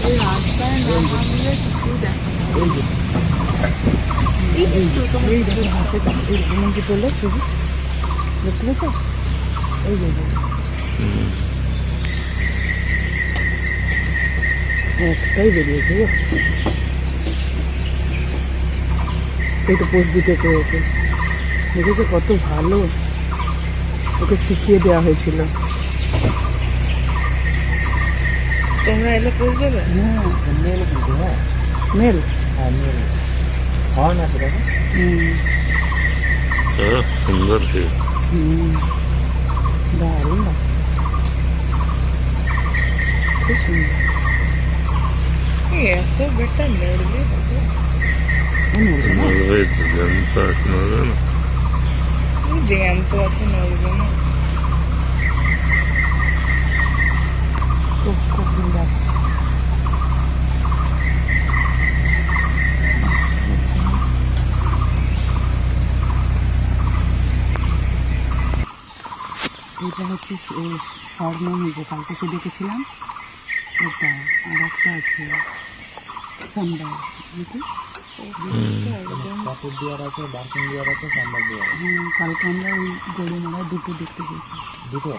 এই রাস্তায় নামালে কিছু দেখা যায়। এই তো তোমার এই দেখো হাতে এই কি তোলে ছবি দেখলে তো এই দেখো একটাই বেরিয়েছে গো। একটু পোস্ট দিতেছে ওকে, দেখেছো কত ভালো, ওকে শিখিয়ে দেওয়া হয়েছিল। তোমরা এলে পোজ দেবে? মেল মেল হর্ন আছে দেখো। সুন্দর দারুণ না, খুব সুন্দর। এত বেটা নড়বে জ্যান্ত আছে, নড়বে না। কখন যাচ্ছে এটা হচ্ছে স্বর্ণমৃগ, কালকে সে দেখেছিলাম এটা, আর একটা আছে সাম্বার, কাপড় দেওয়ার আছে, বার্কিং দেওয়ার আছে, সাম্বার দেওয়ার আছে। কালকে আমরা ওই গরু মারা দুটো দেখতে গেছি। দুটো